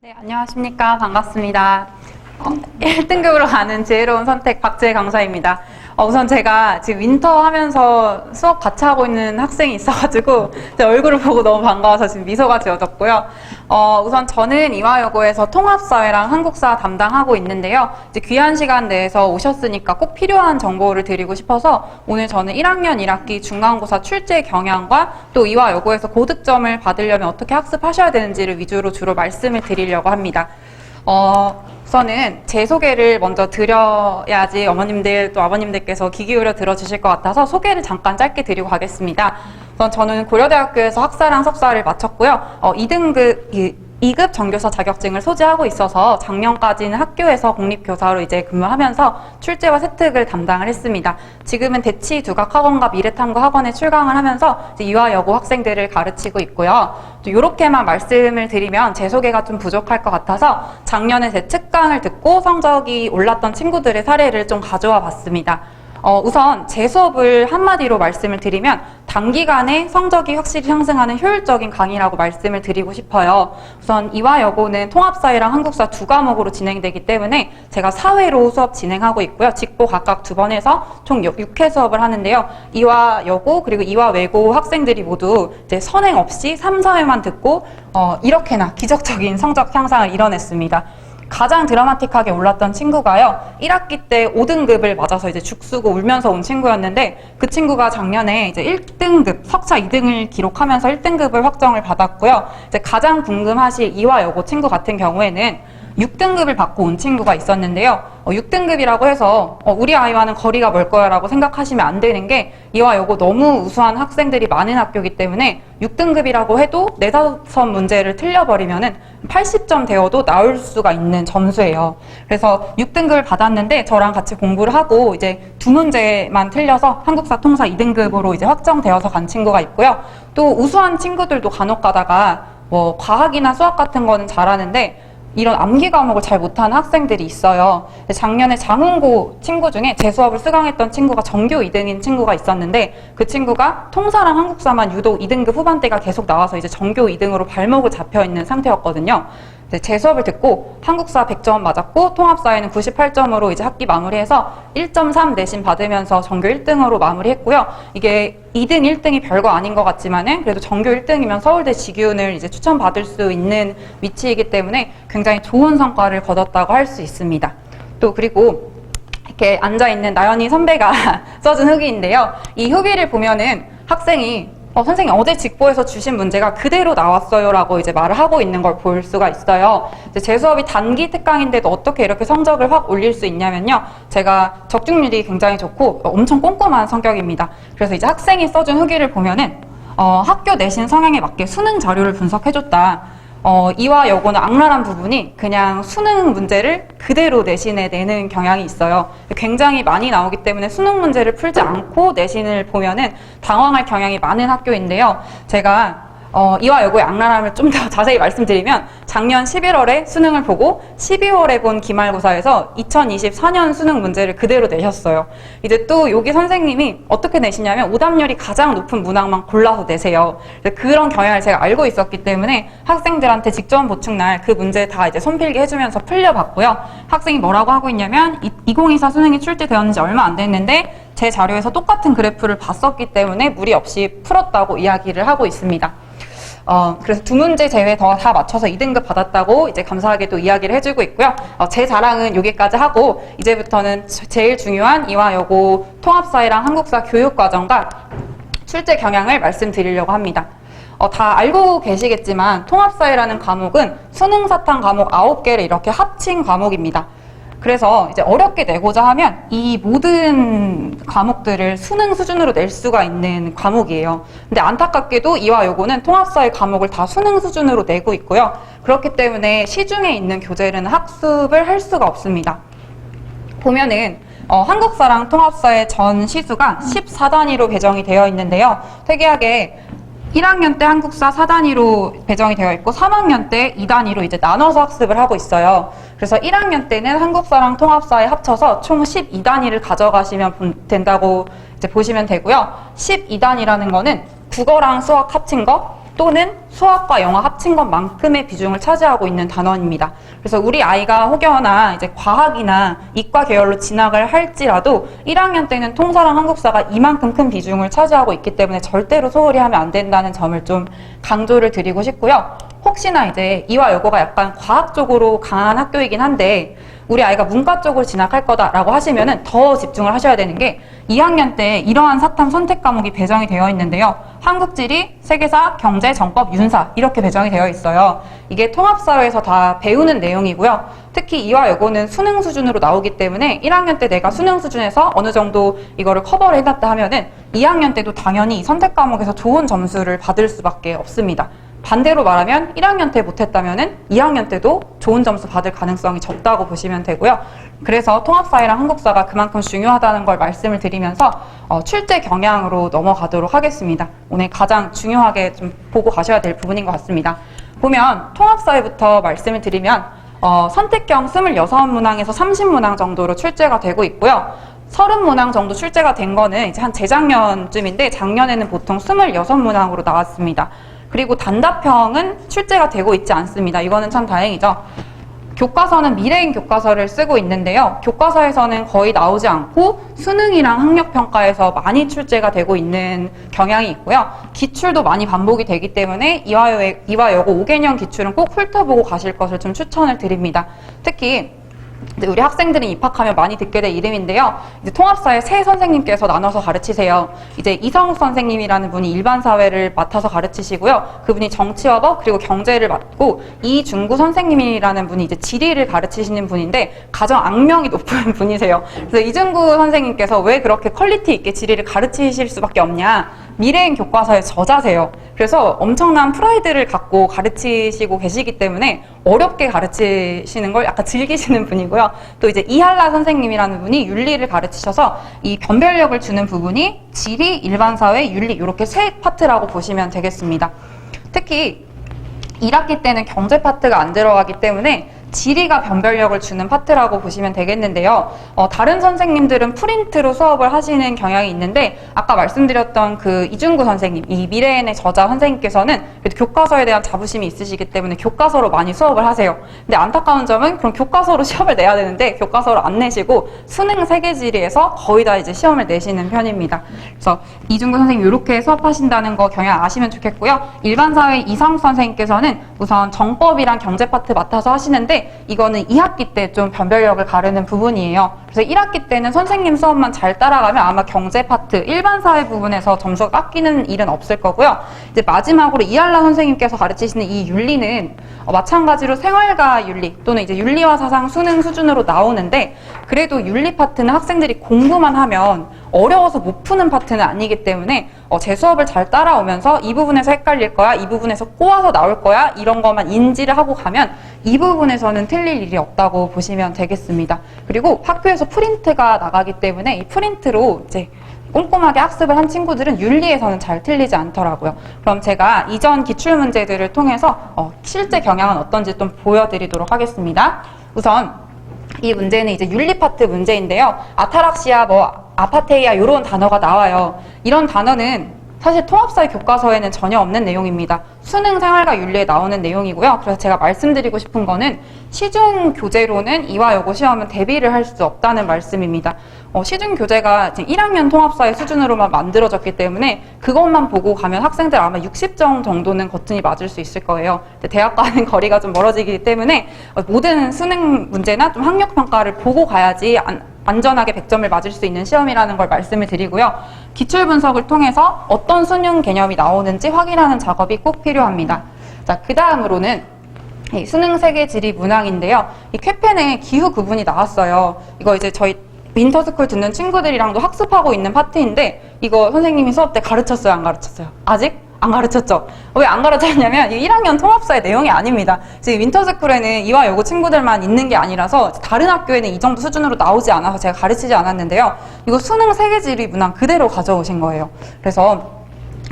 네, 안녕하십니까. 반갑습니다. 1등급으로 가는 지혜로운 선택 박지혜 강사입니다. 우선 제가 지금 윈터 하면서 수업 같이 하고 있는 학생이 있어가지고 제 얼굴을 보고 너무 반가워서 지금 미소가 지어졌고요. 우선 저는 이화여고에서 통합사회랑 한국사 담당하고 있는데요. 이제 귀한 시간 내에서 오셨으니까 꼭 필요한 정보를 드리고 싶어서 오늘 저는 1학년 1학기 중간고사 출제 경향과 또 이화여고에서 고득점을 받으려면 어떻게 학습하셔야 되는지를 위주로 주로 말씀을 드리려고 합니다. 우선은 제 소개를 먼저 드려야지 어머님들 또 아버님들께서 귀 기울여 들어주실 것 같아서 소개를 잠깐 짧게 드리고 가겠습니다. 우선 저는 고려대학교에서 학사랑 석사를 마쳤고요. 2급 정교사 자격증을 소지하고 있어서 작년까지는 학교에서 공립교사로 이제 근무하면서 출제와 세특을 담당을 했습니다. 지금은 대치 두각학원과 미래탐구학원에 출강을 하면서 이제 이화여고 학생들을 가르치고 있고요. 또 이렇게만 말씀을 드리면 제 소개가 좀 부족할 것 같아서 작년에 제 특강을 듣고 성적이 올랐던 친구들의 사례를 좀 가져와 봤습니다. 우선 제 수업을 한마디로 말씀을 드리면 단기간에 성적이 확실히 상승하는 효율적인 강의라고 말씀을 드리고 싶어요. 우선 이화여고는 통합사회랑 한국사 두 과목으로 진행되기 때문에 제가 4회로 수업 진행하고 있고요. 직보 각각 2번 해서 총 6회 수업을 하는데요. 이화여고 그리고 이화외고 학생들이 모두 이제 선행 없이 3, 4회만 듣고 이렇게나 기적적인 성적 향상을 이뤄냈습니다. 가장 드라마틱하게 올랐던 친구가요. 1학기 때 5등급을 맞아서 이제 죽쓰고 울면서 온 친구였는데 그 친구가 작년에 이제 1등급, 석차 2등을 기록하면서 1등급을 확정을 받았고요. 이제 가장 궁금하실 이화여고 친구 같은 경우에는 6등급을 받고 온 친구가 있었는데요. 6등급이라고 해서 우리 아이와는 거리가 멀 거야 라고 생각하시면 안 되는 게 이화여고 너무 우수한 학생들이 많은 학교이기 때문에 6등급이라고 해도 4-5 문제를 틀려버리면은 80점 되어도 나올 수가 있는 점수예요. 그래서 6등급을 받았는데 저랑 같이 공부를 하고 이제 2문제만 틀려서 한국사 통사 2등급으로 이제 확정되어서 간 친구가 있고요. 또 우수한 친구들도 간혹 가다가 뭐 과학이나 수학 같은 거는 잘하는데 이런 암기 과목을 잘 못하는 학생들이 있어요. 작년에 장흥고 친구 중에 제 수업을 수강했던 친구가 전교 2등인 친구가 있었는데 그 친구가 통사랑 한국사만 유독 2등급 후반대가 계속 나와서 이제 전교 2등으로 발목을 잡혀 있는 상태였거든요. 제 수업을 듣고 한국사 100점 맞았고 통합사회는 98점으로 이제 학기 마무리해서 1.3 내신 받으면서 전교 1등으로 마무리했고요. 이게 2등, 1등이 별거 아닌 것 같지만은 그래도 전교 1등이면 서울대 직윤을 이제 추천받을 수 있는 위치이기 때문에 굉장히 좋은 성과를 거뒀다고 할 수 있습니다. 또 그리고 이렇게 앉아있는 나연이 선배가 써준 후기인데요. 이 후기를 보면은 학생이 선생님 어제 직보에서 주신 문제가 그대로 나왔어요 라고 이제 말을 하고 있는 걸 볼 수가 있어요. 이제 제 수업이 단기 특강인데도 어떻게 이렇게 성적을 확 올릴 수 있냐면요. 제가 적중률이 굉장히 좋고 엄청 꼼꼼한 성격입니다. 그래서 이제 학생이 써준 후기를 보면은 학교 내신 성향에 맞게 수능 자료를 분석해줬다. 이화여고는 악랄한 부분이 그냥 수능 문제를 그대로 내신에 내는 경향이 있어요. 굉장히 많이 나오기 때문에 수능 문제를 풀지 않고 내신을 보면은 당황할 경향이 많은 학교인데요. 제가 이화여고의 악랄함을 좀 더 자세히 말씀드리면 작년 11월에 수능을 보고 12월에 본 기말고사에서 2024년 수능 문제를 그대로 내셨어요. 이제 또 여기 선생님이 어떻게 내시냐면 오답률이 가장 높은 문항만 골라서 내세요. 그런 경향을 제가 알고 있었기 때문에 학생들한테 직전 보충날 그 문제 다 이제 손필기 해주면서 풀려봤고요. 학생이 뭐라고 하고 있냐면 2024 수능이 출제되었는지 얼마 안 됐는데 제 자료에서 똑같은 그래프를 봤었기 때문에 무리 없이 풀었다고 이야기를 하고 있습니다. 그래서 2문제 제외 다 맞춰서 2등급 받았다고 이제 감사하게도 이야기를 해주고 있고요. 제 자랑은 여기까지 하고 이제부터는 제일 중요한 이화여고 통합사회랑 한국사 교육과정과 출제 경향을 말씀드리려고 합니다. 다 알고 계시겠지만 통합사회라는 과목은 수능 사탕 과목 9개를 이렇게 합친 과목입니다. 그래서 이제 어렵게 내고자 하면 이 모든 과목들을 수능 수준으로 낼 수가 있는 과목이에요. 근데 안타깝게도 이화여고는 통합사회 과목을 다 수능 수준으로 내고 있고요. 그렇기 때문에 시중에 있는 교재는 학습을 할 수가 없습니다. 보면은 한국사랑 통합사회 전 시수가 14단위로 배정이 되어 있는데요. 특이하게 1학년 때 한국사 4단위로 배정이 되어 있고 3학년 때 2단위로 이제 나눠서 학습을 하고 있어요. 그래서 1학년 때는 한국사랑 통합사에 합쳐서 총 12단위를 가져가시면 된다고 이제 보시면 되고요. 12단위라는 거는 국어랑 수학 합친 거, 또는 수학과 영어 합친 것만큼의 비중을 차지하고 있는 단원입니다. 그래서 우리 아이가 혹여나 이제 과학이나 이과 계열로 진학을 할지라도 1학년 때는 통사랑 한국사가 이만큼 큰 비중을 차지하고 있기 때문에 절대로 소홀히 하면 안 된다는 점을 좀 강조를 드리고 싶고요. 혹시나 이제 이와 여고가 약간 과학 쪽으로 강한 학교이긴 한데 우리 아이가 문과 쪽으로 진학할 거다라고 하시면은 더 집중을 하셔야 되는 게 2학년 때 이러한 사탐 선택 과목이 배정이 되어 있는데요. 한국지리, 세계사, 경제, 정법, 윤사 이렇게 배정이 되어 있어요. 이게 통합사회에서 다 배우는 내용이고요. 특히 이와 여고는 수능 수준으로 나오기 때문에 1학년 때 내가 수능 수준에서 어느 정도 이거를 커버를 해놨다 하면은 2학년 때도 당연히 선택 과목에서 좋은 점수를 받을 수밖에 없습니다. 반대로 말하면 1학년 때 못했다면 2학년 때도 좋은 점수 받을 가능성이 적다고 보시면 되고요. 그래서 통합사회랑 한국사가 그만큼 중요하다는 걸 말씀을 드리면서 출제 경향으로 넘어가도록 하겠습니다. 오늘 가장 중요하게 좀 보고 가셔야 될 부분인 것 같습니다. 보면 통합사회부터 말씀을 드리면 선택형 26문항에서 30문항 정도로 출제가 되고 있고요. 30문항 정도 출제가 된 거는 이제 한 재작년쯤인데 작년에는 보통 26문항으로 나왔습니다. 그리고 단답형은 출제가 되고 있지 않습니다. 이거는 참 다행이죠. 교과서는 미래인 교과서를 쓰고 있는데요. 교과서에서는 거의 나오지 않고 수능이랑 학력평가에서 많이 출제가 되고 있는 경향이 있고요. 기출도 많이 반복이 되기 때문에 이와 여고 5개년 기출은 꼭 훑어보고 가실 것을 좀 추천을 드립니다. 특히 우리 학생들이 입학하면 많이 듣게 될 이름인데요. 이제 통합사회 세 선생님께서 나눠서 가르치세요. 이제 이성욱 선생님이라는 분이 일반사회를 맡아서 가르치시고요. 그분이 정치화법 그리고 경제를 맡고 이중구 선생님이라는 분이 이제 지리를 가르치시는 분인데 가장 악명이 높은 분이세요. 그래서 이중구 선생님께서 왜 그렇게 퀄리티 있게 지리를 가르치실 수밖에 없냐? 미래인 교과서의 저자세요. 그래서 엄청난 프라이드를 갖고 가르치시고 계시기 때문에 어렵게 가르치시는 걸 약간 즐기시는 분이고요. 또 이제 이할라 선생님이라는 분이 윤리를 가르치셔서 이 변별력을 주는 부분이 지리, 일반사회, 윤리 이렇게 세 파트라고 보시면 되겠습니다. 특히 1학기 때는 경제 파트가 안 들어가기 때문에 지리가 변별력을 주는 파트라고 보시면 되겠는데요. 다른 선생님들은 프린트로 수업을 하시는 경향이 있는데 아까 말씀드렸던 그 이중구 선생님, 이 미래인의 저자 선생님께서는 그래도 교과서에 대한 자부심이 있으시기 때문에 교과서로 많이 수업을 하세요. 근데 안타까운 점은 그럼 교과서로 시험을 내야 되는데 교과서로 안 내시고 수능 세계지리에서 거의 다 이제 시험을 내시는 편입니다. 그래서 이중구 선생님 이렇게 수업하신다는 거 경향 아시면 좋겠고요. 일반사회 이상욱 선생님께서는 우선 정법이랑 경제 파트 맡아서 하시는데 이거는 2학기 때 좀 변별력을 가르는 부분이에요. 그래서 1학기 때는 선생님 수업만 잘 따라가면 아마 경제 파트, 일반사회 부분에서 점수가 깎이는 일은 없을 거고요. 이제 마지막으로 이할라 선생님께서 가르치시는 이 윤리는 마찬가지로 생활과 윤리 또는 이제 윤리와 사상 수능 수준으로 나오는데 그래도 윤리 파트는 학생들이 공부만 하면 어려워서 못 푸는 파트는 아니기 때문에 제 수업을 잘 따라오면서 이 부분에서 헷갈릴 거야, 이 부분에서 꼬아서 나올 거야 이런 것만 인지를 하고 가면 이 부분에서는 틀릴 일이 없다고 보시면 되겠습니다. 그리고 학교에서 프린트가 나가기 때문에 이 프린트로 이제 꼼꼼하게 학습을 한 친구들은 윤리에서는 잘 틀리지 않더라고요. 그럼 제가 이전 기출문제들을 통해서 실제 경향은 어떤지 좀 보여드리도록 하겠습니다. 우선 이 문제는 이제 윤리 파트 문제인데요. 아타락시아, 아파테이아 이런 단어가 나와요. 이런 단어는 사실 통합사회 교과서에는 전혀 없는 내용입니다. 수능 생활과 윤리에 나오는 내용이고요. 그래서 제가 말씀드리고 싶은 거는 시중 교재로는 이와 여고 시험은 대비를 할 수 없다는 말씀입니다. 시중 교재가 지금 1학년 통합사회 수준으로만 만들어졌기 때문에 그것만 보고 가면 학생들 아마 60점 정도는 거뜬히 맞을 수 있을 거예요. 대학과는 거리가 좀 멀어지기 때문에 모든 수능 문제나 좀 학력평가를 보고 가야지 안전하게 100점을 맞을 수 있는 시험이라는 걸 말씀을 드리고요. 기출 분석을 통해서 어떤 수능 개념이 나오는지 확인하는 작업이 꼭 필요합니다. 자, 그 다음으로는 수능 세계 지리 문항인데요. 이 쾌펜에 기후 구분이 나왔어요. 이거 이제 저희 윈터스쿨 듣는 친구들이랑도 학습하고 있는 파트인데 이거 선생님이 수업 때 가르쳤어요, 안 가르쳤어요? 아직? 안 가르쳤죠? 왜 안 가르쳤냐면 이 1학년 통합사의 내용이 아닙니다. 지금 윈터스쿨에는 이와 여고 친구들만 있는 게 아니라서 다른 학교에는 이 정도 수준으로 나오지 않아서 제가 가르치지 않았는데요. 이거 수능 세계지리 문항 그대로 가져오신 거예요. 그래서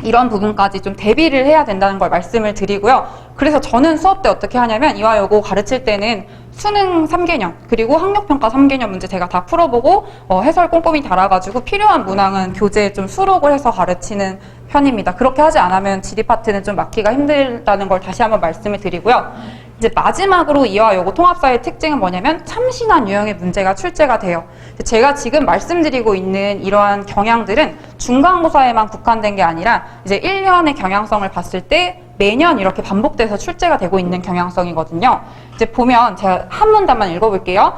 이런 부분까지 좀 대비를 해야 된다는 걸 말씀을 드리고요. 그래서 저는 수업 때 어떻게 하냐면 이화여고 가르칠 때는 수능 3개년 그리고 학력평가 3개년 문제 제가 다 풀어보고 해설 꼼꼼히 달아가지고 필요한 문항은 교재에 좀 수록을 해서 가르치는 편입니다. 그렇게 하지 않으면 지리 파트는 좀 맞기가 힘들다는 걸 다시 한번 말씀을 드리고요. 이제 마지막으로 이화여고 통합사의 특징은 뭐냐면 참신한 유형의 문제가 출제가 돼요. 제가 지금 말씀드리고 있는 이러한 경향들은 중간고사에만 국한된 게 아니라 이제 1년의 경향성을 봤을 때 매년 이렇게 반복돼서 출제가 되고 있는 경향성이거든요. 이제 보면 제가 한 문단만 읽어볼게요.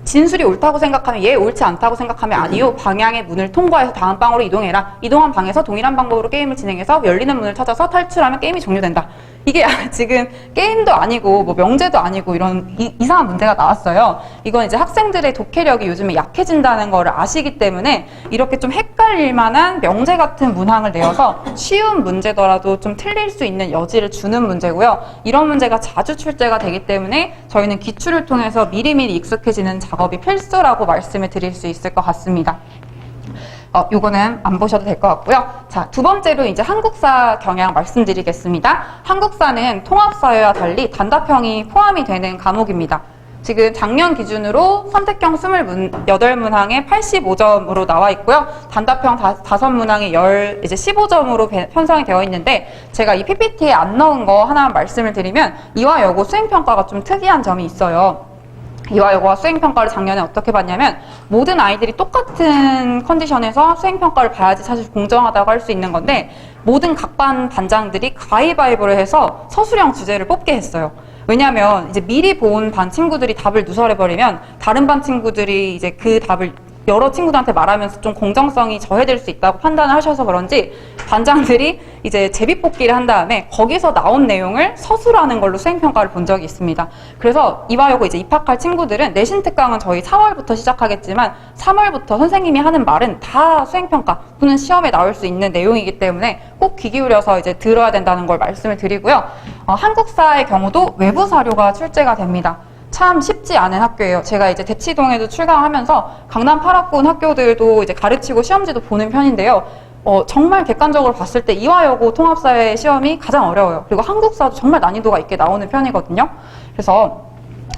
진술이 옳다고 생각하면 예, 옳지 않다고 생각하면 아니요. 방향의 문을 통과해서 다음 방으로 이동해라. 이동한 방에서 동일한 방법으로 게임을 진행해서 열리는 문을 찾아서 탈출하면 게임이 종료된다. 이게 지금 게임도 아니고 뭐 명제도 아니고 이런 이상한 문제가 나왔어요. 이건 이제 학생들의 독해력이 요즘에 약해진다는 거를 아시기 때문에 이렇게 좀 헷갈릴 만한 명제 같은 문항을 내어서 쉬운 문제더라도 좀 틀릴 수 있는 여지를 주는 문제고요. 이런 문제가 자주 출제가 되기 때문에 저희는 기출을 통해서 미리미리 익숙해지는 작업이 필수라고 말씀을 드릴 수 있을 것 같습니다. 요거는 안 보셔도 될 것 같고요. 자, 두 번째로 이제 한국사 경향 말씀드리겠습니다. 한국사는 통합사회와 달리 단답형이 포함이 되는 과목입니다. 지금 작년 기준으로 선택형 28문항에 85점으로 나와 있고요. 단답형 5문항에 이제 15점으로 편성이 되어 있는데 제가 이 PPT에 안 넣은 거 하나만 말씀을 드리면 이화여고 수행평가가 좀 특이한 점이 있어요. 이화여고가 수행평가를 작년에 어떻게 봤냐면 모든 아이들이 똑같은 컨디션에서 수행평가를 봐야지 사실 공정하다고 할 수 있는 건데 모든 각 반 반장들이 가위바위보를 해서 서술형 주제를 뽑게 했어요. 왜냐하면 이제 미리 본 반 친구들이 답을 누설해버리면 다른 반 친구들이 이제 그 답을 여러 친구들한테 말하면서 좀 공정성이 저해될 수 있다고 판단을 하셔서 그런지 반장들이 이제 제비뽑기를 한 다음에 거기서 나온 내용을 서술하는 걸로 수행평가를 본 적이 있습니다. 그래서 이화여고 이제 입학할 친구들은 내신 특강은 저희 4월부터 시작하겠지만 3월부터 선생님이 하는 말은 다 수행평가 또는 시험에 나올 수 있는 내용이기 때문에 꼭 귀 기울여서 이제 들어야 된다는 걸 말씀을 드리고요. 한국사의 경우도 외부 사료가 출제가 됩니다. 참 쉽지 않은 학교예요. 제가 이제 대치동에도 출강하면서 강남 8학군 학교들도 이제 가르치고 시험지도 보는 편인데요. 정말 객관적으로 봤을 때 이화여고 통합사회 시험이 가장 어려워요. 그리고 한국사도 정말 난이도가 있게 나오는 편이거든요. 그래서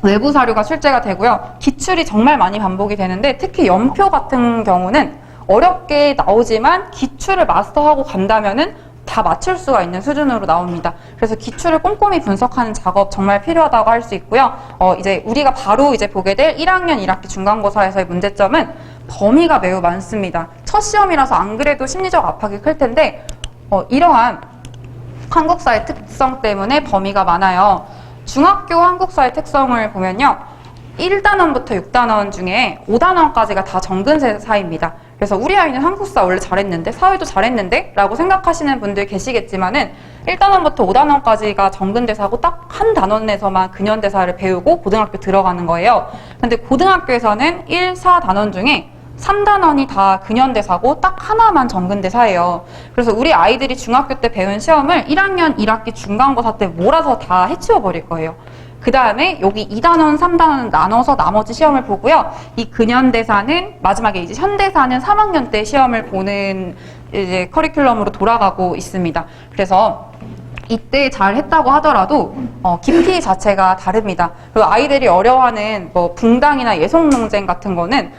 외부 사료가 출제가 되고요. 기출이 정말 많이 반복이 되는데 특히 연표 같은 경우는 어렵게 나오지만 기출을 마스터하고 간다면은 다 맞출 수가 있는 수준으로 나옵니다. 그래서 기출을 꼼꼼히 분석하는 작업 정말 필요하다고 할 수 있고요. 이제 우리가 바로 이제 보게 될 1학년 1학기 중간고사에서의 문제점은 범위가 매우 많습니다. 첫 시험이라서 안 그래도 심리적 압박이 클 텐데 이러한 한국사의 특성 때문에 범위가 많아요. 중학교 한국사의 특성을 보면요. 1단원부터 6단원 중에 5단원까지가 다 정근대사입니다. 그래서 우리 아이는 한국사 원래 잘했는데 사회도 잘했는데 라고 생각하시는 분들 계시겠지만은 1단원부터 5단원까지가 정근대사고 딱 한 단원에서만 근현대사를 배우고 고등학교 들어가는 거예요. 근데 고등학교에서는 1, 4단원 중에 3단원이 다 근현대사고 딱 하나만 정근대사예요. 그래서 우리 아이들이 중학교 때 배운 시험을 1학년 1학기 중간고사 때 몰아서 다 해치워버릴 거예요. 그 다음에 여기 2단원, 3단원 나눠서 나머지 시험을 보고요. 이 근현대사는 마지막에 이제 현대사는 3학년 때 시험을 보는 이제 커리큘럼으로 돌아가고 있습니다. 그래서 이때 잘 했다고 하더라도 깊이 자체가 다릅니다. 그리고 아이들이 어려워하는 뭐 붕당이나 예속 논쟁 같은 거는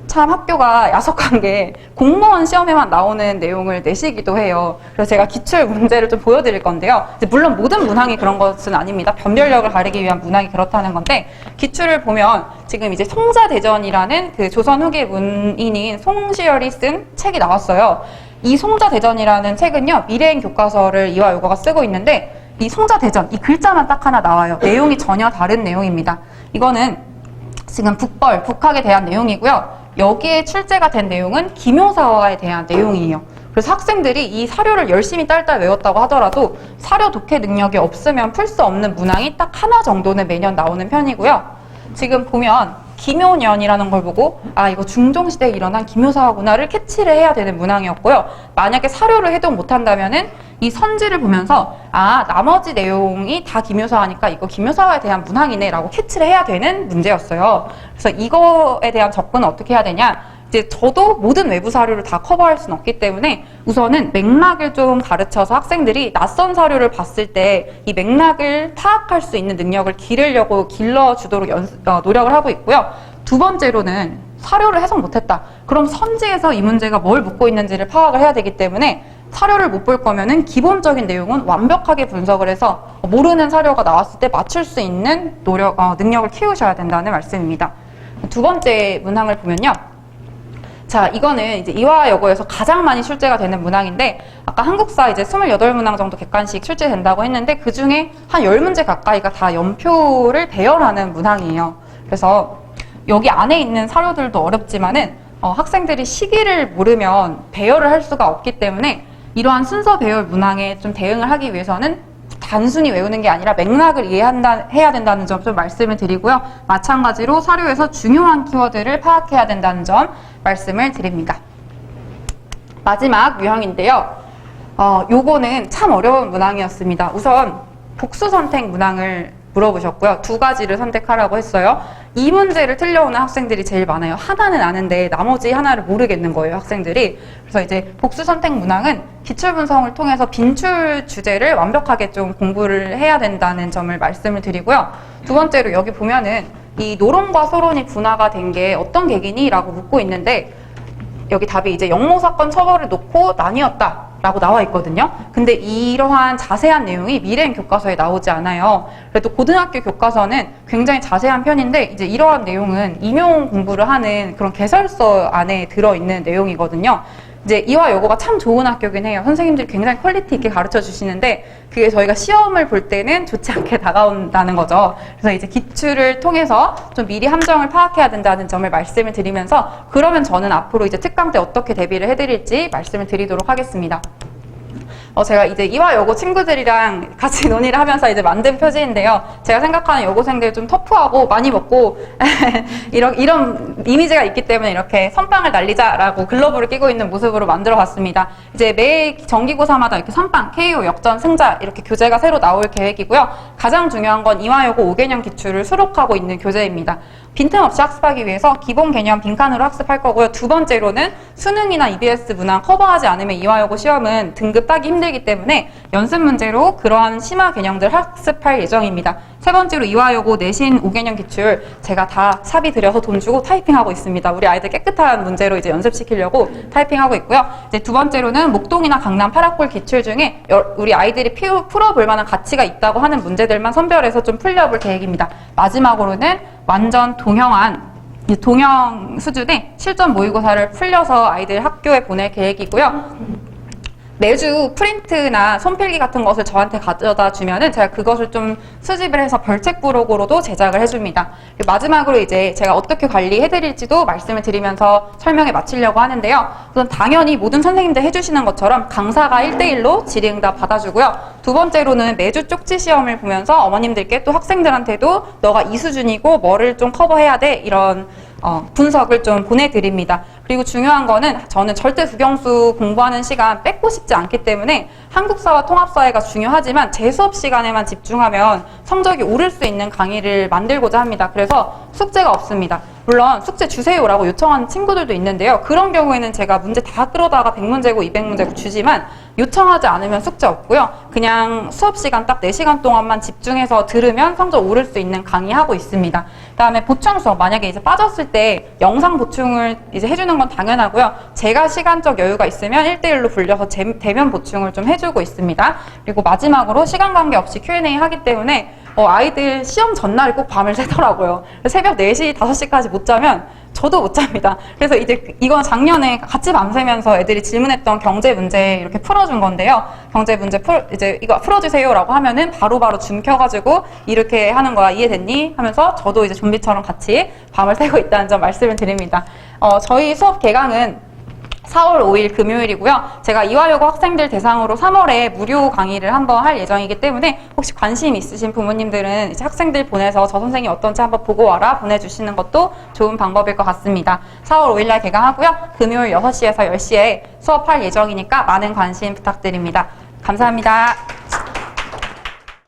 참 학교가 야속한 게 공무원 시험에만 나오는 내용을 내시기도 해요. 그래서 제가 기출 문제를 좀 보여드릴 건데요. 물론 모든 문항이 그런 것은 아닙니다. 변별력을 가리기 위한 문항이 그렇다는 건데 기출을 보면 지금 이제 송자대전이라는 그 조선 후기 문인인 송시열이 쓴 책이 나왔어요. 이 송자대전이라는 책은요. 미래인 교과서를 이화여고가 쓰고 있는데 이 송자대전, 이 글자만 딱 하나 나와요. 내용이 전혀 다른 내용입니다. 이거는 지금 북학에 대한 내용이고요. 여기에 출제가 된 내용은 기묘사화에 대한 내용이에요. 그래서 학생들이 이 사료를 열심히 딸딸 외웠다고 하더라도 사료 독해 능력이 없으면 풀 수 없는 문항이 딱 하나 정도는 매년 나오는 편이고요. 지금 보면 기묘년이라는 걸 보고 아 이거 중종시대에 일어난 기묘사화구나를 캐치를 해야 되는 문항이었고요. 만약에 사료를 해독 못한다면은 이 선지를 보면서 아 나머지 내용이 다 기묘사화니까 이거 기묘사화에 대한 문항이네 라고 캐치를 해야 되는 문제였어요. 그래서 이거에 대한 접근은 어떻게 해야 되냐, 이제 저도 모든 외부 사료를 다 커버할 수는 없기 때문에 우선은 맥락을 좀 가르쳐서 학생들이 낯선 사료를 봤을 때 이 맥락을 파악할 수 있는 능력을 길러주도록 노력을 하고 있고요. 두 번째로는 사료를 해석 못했다. 그럼 선지에서 이 문제가 뭘 묻고 있는지를 파악을 해야 되기 때문에 사료를 못 볼 거면은 기본적인 내용은 완벽하게 분석을 해서 모르는 사료가 나왔을 때 맞출 수 있는 능력을 키우셔야 된다는 말씀입니다. 두 번째 문항을 보면요. 자, 이거는 이제 이화여고에서 가장 많이 출제가 되는 문항인데, 아까 한국사 이제 28문항 정도 객관식 출제된다고 했는데, 그 중에 한 10문제 가까이가 다 연표를 배열하는 문항이에요. 그래서 여기 안에 있는 사료들도 어렵지만은, 학생들이 시기를 모르면 배열을 할 수가 없기 때문에, 이러한 순서 배열 문항에 좀 대응을 하기 위해서는 단순히 외우는 게 아니라 맥락을 해야 된다는 점 좀 말씀을 드리고요. 마찬가지로 사료에서 중요한 키워드를 파악해야 된다는 점 말씀을 드립니다. 마지막 유형인데요. 요거는 참 어려운 문항이었습니다. 우선 복수 선택 문항을 물어보셨고요. 두 가지를 선택하라고 했어요. 이 문제를 틀려오는 학생들이 제일 많아요. 하나는 아는데 나머지 하나를 모르겠는 거예요, 학생들이. 그래서 이제 복수 선택 문항은 기출 분석을 통해서 빈출 주제를 완벽하게 좀 공부를 해야 된다는 점을 말씀을 드리고요. 두 번째로 여기 보면은 이 노론과 소론이 분화가 된 게 어떤 계기니? 라고 묻고 있는데, 여기 답이 이제 영모사건 처벌을 놓고 나뉘었다 라고 나와 있거든요. 근데 이러한 자세한 내용이 미래인 교과서에 나오지 않아요. 그래도 고등학교 교과서는 굉장히 자세한 편인데, 이제 이러한 내용은 임용 공부를 하는 그런 개설서 안에 들어있는 내용이거든요. 이제 이화여고가 참 좋은 학교긴 해요. 선생님들이 굉장히 퀄리티 있게 가르쳐 주시는데, 그게 저희가 시험을 볼 때는 좋지 않게 다가온다는 거죠. 그래서 이제 기출을 통해서 좀 미리 함정을 파악해야 된다는 점을 말씀을 드리면서, 그러면 저는 앞으로 이제 특강 때 어떻게 대비를 해드릴지 말씀을 드리도록 하겠습니다. 제가 이제 이화여고 친구들이랑 같이 논의를 하면서 이제 만든 표지인데요. 제가 생각하는 여고생들 좀 터프하고 많이 먹고 이런 이미지가 있기 때문에 이렇게 선빵을 날리자라고 글러브를 끼고 있는 모습으로 만들어 봤습니다. 이제 매 정기고사마다 이렇게 선빵, KO, 역전, 승자 이렇게 교재가 새로 나올 계획이고요. 가장 중요한 건 이화여고 5개년 기출을 수록하고 있는 교재입니다. 빈틈없이 학습하기 위해서 기본 개념 빈칸으로 학습할 거고요. 두 번째로는 수능이나 EBS 문항 커버하지 않으면 이화여고 시험은 등급 따기 힘들기 때문에 연습 문제로 그러한 심화 개념들 학습할 예정입니다. 세 번째로 이화여고 내신 5개년 기출 제가 다 사비 들여서 돈 주고 타이핑하고 있습니다. 우리 아이들 깨끗한 문제로 이제 연습시키려고 타이핑하고 있고요. 이제 두 번째로는 목동이나 강남 8학골 기출 중에 우리 아이들이 풀어볼 만한 가치가 있다고 하는 문제들만 선별해서 좀 풀려볼 계획입니다. 마지막으로는 완전 동형 수준의 실전 모의고사를 풀려서 아이들 학교에 보낼 계획이고요. 매주 프린트나 손필기 같은 것을 저한테 가져다 주면은 제가 그것을 좀 수집을 해서 별책 부록으로도 제작을 해줍니다. 마지막으로 이제 제가 어떻게 관리해드릴지도 말씀을 드리면서 설명에 마치려고 하는데요. 우선 당연히 모든 선생님들 해주시는 것처럼 강사가 1대1로 질의응답 받아주고요. 두 번째로는 매주 쪽지 시험을 보면서 어머님들께 또 학생들한테도 너가 이 수준이고 뭐를 좀 커버해야 돼 이런 분석을 좀 보내드립니다. 그리고 중요한 거는 저는 절대 국영수 공부하는 시간 뺏고 싶지 않기 때문에 한국사와 통합사회가 중요하지만 제 수업 시간에만 집중하면 성적이 오를 수 있는 강의를 만들고자 합니다. 그래서 숙제가 없습니다. 물론 숙제 주세요라고 요청하는 친구들도 있는데요. 그런 경우에는 제가 문제 다 끌어다가 100문제고 200문제고 주지만 요청하지 않으면 숙제 없고요. 그냥 수업 시간 딱 4시간 동안만 집중해서 들으면 성적 오를 수 있는 강의하고 있습니다. 그다음에 보충 수업 만약에 이제 빠졌을 때 영상 보충을 이제 해주는 건 당연하고요. 제가 시간적 여유가 있으면 1대1로 불려서 대면 보충을 좀 해주고 있습니다. 그리고 마지막으로 시간 관계 없이 Q&A 하기 때문에 아이들 시험 전날에 꼭 밤을 새더라고요. 새벽 4시, 5시까지 못 자면 저도 못 잡니다. 그래서 이제 이건 작년에 같이 밤새면서 애들이 질문했던 경제 문제 이렇게 풀어준 건데요. 경제 문제 이제 이거 풀어주세요라고 하면은 바로바로 줌 켜가지고 이렇게 하는 거야. 이해됐니? 하면서 저도 이제 좀비처럼 같이 밤을 새고 있다는 점 말씀을 드립니다. 저희 수업 개강은 4월 5일 금요일이고요. 제가 이화여고 학생들 대상으로 3월에 무료 강의를 한번 할 예정이기 때문에 혹시 관심 있으신 부모님들은 이제 학생들 보내서 저 선생님 어떤지 한번 보고 와라 보내주시는 것도 좋은 방법일 것 같습니다. 4월 5일 날 개강하고요. 금요일 6시에서 10시에 수업할 예정이니까 많은 관심 부탁드립니다. 감사합니다.